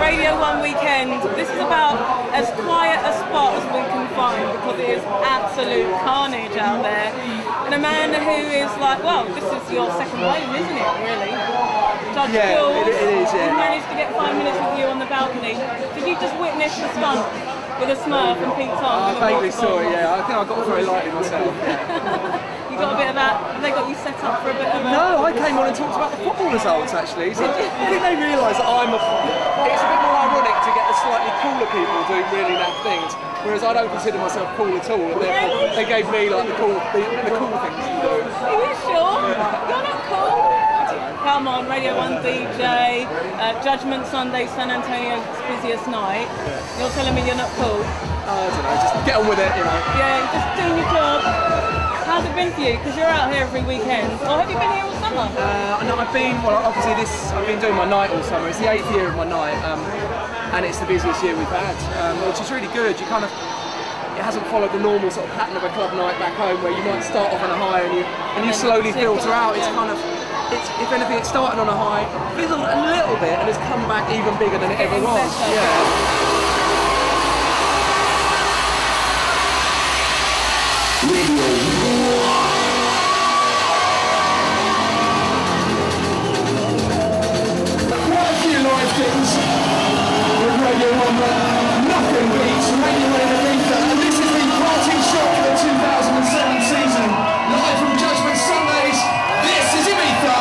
Radio 1 Weekend. This is about as quiet a spot as we can find because it is absolute carnage out there. And a man who is like, well, this is your second home, isn't it, really? Judge-jules, it is, yeah. He managed to get 5 minutes with you on the balcony. Did you just witness the stunt with a Smurf and Pete Tong? I vaguely saw it, yeah. I think I got very lightly myself. You got a bit of that? Have they got you set up for a bit of a... No, I came on and talked about the football results, actually. So I think they realise that it's a bit more ironic to get the slightly cooler people doing really naff things, whereas I don't consider myself cool at all. And they gave me like the cool things to do. Are you sure? You're not cool? Come on, Radio 1 DJ, Judgment Sunday, San Antonio's busiest night. You're telling me you're not cool? I don't know, just get on with it, you know. Yeah, just doing your job. How's it been for you? Because you're out here every weekend. Or have you been here all summer? No, I've been doing my night all summer. It's the 8th year of my night, and it's the busiest year we've had, which is really good. It hasn't followed the normal sort of pattern of a club night back home where you might start off on a high and you slowly filter out. It's kind of, if anything, it started on a high, fizzled a little bit, and it's come back even bigger than it ever was. Yeah. Quite a few live things with Radio 1, but nothing beats Radio 1 in Ibiza, and this is the party shot for the 2007 season. Live from Judgment Sundays, this is Ibiza.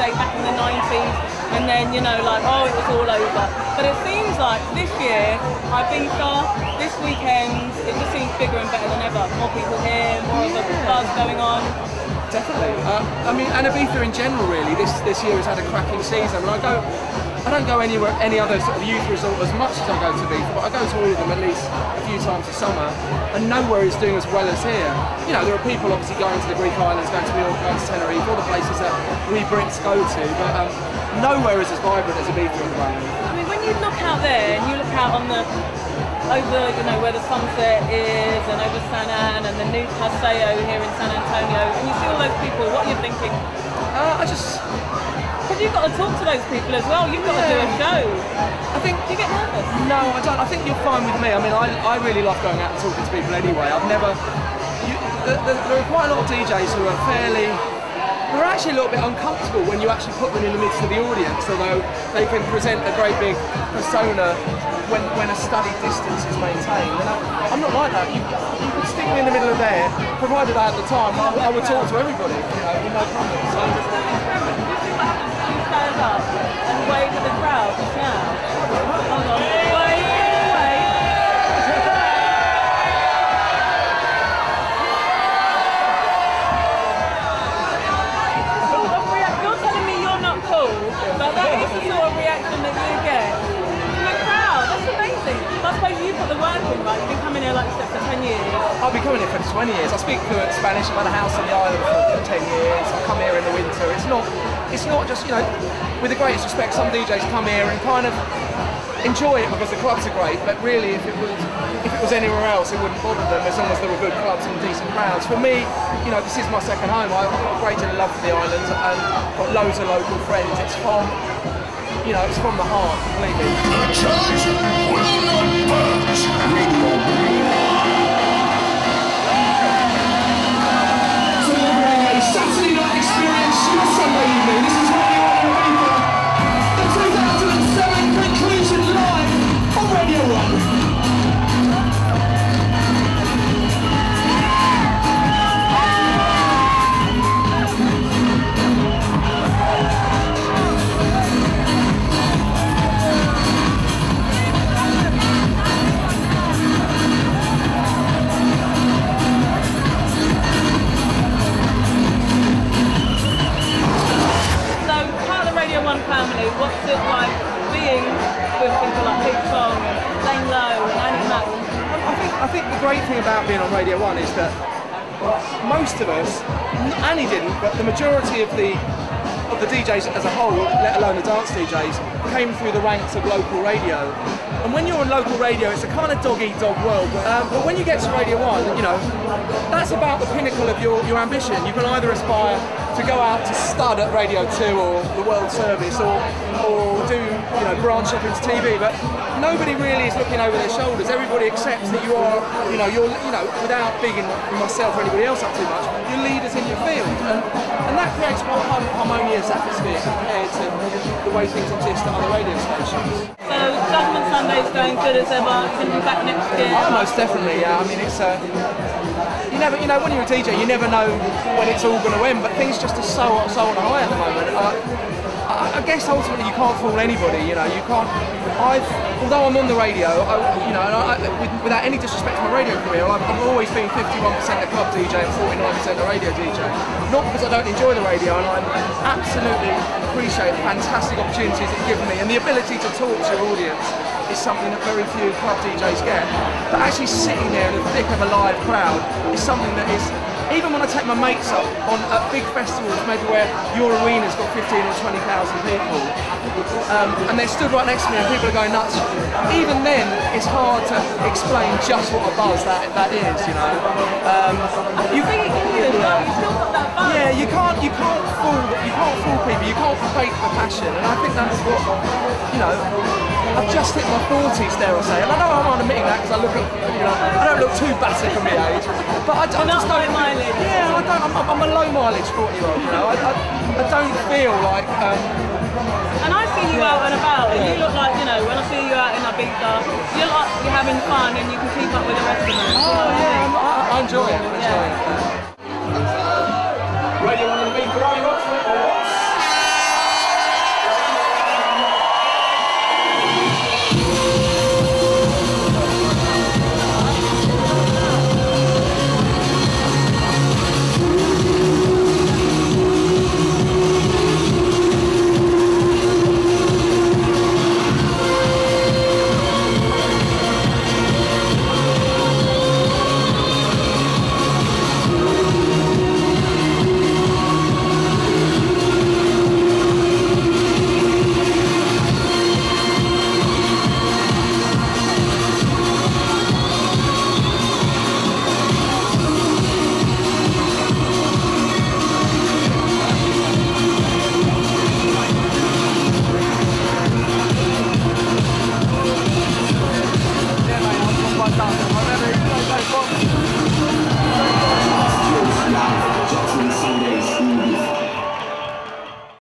Back in the 90s, and then, you know, like, oh, it was all over. But it seems like this year, Ibiza, this weekend, it just seems bigger and better than ever. More people here, more of a buzz going on. Definitely. I mean, and Ibiza in general, really, this year has had a cracking season. And I don't go anywhere, any other sort of youth resort as much as I go to Ibiza, but I go to all of them at least a few times a summer, and nowhere is doing as well as here. You know, there are people obviously going to the Greek islands, going to Mallorca, going to Tenerife, all the places that we Brits go to, but nowhere is as vibrant as Ibiza at the moment. I mean, when you look out there, and you look out on over, you know, where the sunset is, and over San Ann, and the new Paseo here in San Antonio, and you see all those people, what are you thinking? But you've got to talk to those people as well. You've got to do a show. I think. Do you get nervous? No, I don't. I think you're fine with me. I mean, I really love going out and talking to people anyway. I've never. There are quite a lot of DJs who are actually a little bit uncomfortable when you actually put them in the midst of the audience, although they can present a great big persona when a studied distance is maintained. And I'm not like that. You could stick me in the middle of there, provided I had the time. I would talk to everybody. You know, with no problem. So. Stand up and wave at the crowd just now. Hold on. Wave. You're telling me you're not cool, but that is the sort of reaction that you get from the crowd. That's amazing. I suppose you've got the work in, right? You've been coming here, like you said, for 10 years. I've been coming here for 20 years. I speak fluent Spanish. I've had a house on the island for 10 years. I come here in the winter. It's not just, you know, with the greatest respect, some DJs come here and kind of enjoy it because the clubs are great, but really if it was anywhere else it wouldn't bother them as long as there were good clubs and decent crowds. For me, you know, this is my second home. I've got a great deal of love for the islands and got loads of local friends. It's from, you know, it's from the heart completely. Saturday night experience, your Sunday evening. This is Radio 1 Ibiza. The 2007 conclusion live on Radio 1. I think the great thing about being on Radio 1 is that most of us, Annie didn't, but the majority of the DJs as a whole, let alone the dance DJs, came through the ranks of local radio. And when you're on local radio, it's a kind of dog-eat-dog world. But when you get to Radio 1, you know, that's about the pinnacle of your ambition. You can either aspire to go out to stud at Radio 2 or the World Service, or do, you know, branch up into TV. But nobody really is looking over their shoulders. Everybody accepts that you are, you're without bigging myself or anybody else up too much, you're leaders in your field. And that creates quite a harmonious atmosphere compared to the way things exist at other radio stations. So Judgment Sunday's going good as ever. Can you be back next year? Oh, most definitely, yeah. I mean, it's you know, when you're a DJ, you never know when it's all going to end, but things just are so on a high at the moment. I guess ultimately you can't fool anybody, you know. You can't. Although I'm on the radio, without any disrespect to my radio career, I've always been 51% a club DJ and 49% a radio DJ. Not because I don't enjoy the radio, and I absolutely appreciate the fantastic opportunities it's given me, and the ability to talk to your audience is something that very few club DJs get. But actually sitting there in the thick of a live crowd is something that is, even when I take my mates up at big festivals, maybe where your arena's got 15 or 20,000 people, and they're stood right next to me and people are going nuts, even then it's hard to explain just what a buzz that is, you know. You think it can be as well, you still got that buzz. Yeah, you can't fool people, you can't fake the passion, and I think that's what, you know, I've just hit my 40s, dare I say, and I know I'm not admitting that because I look at, you know, I don't look too batty for my age, but I just don't. Mileage. Yeah, I don't. I'm a low mileage 40-year-old. You know, I don't feel like. And I see you out and about, and you look like, you know, when I see you out in Ibiza, you look like you're having fun and you can keep up with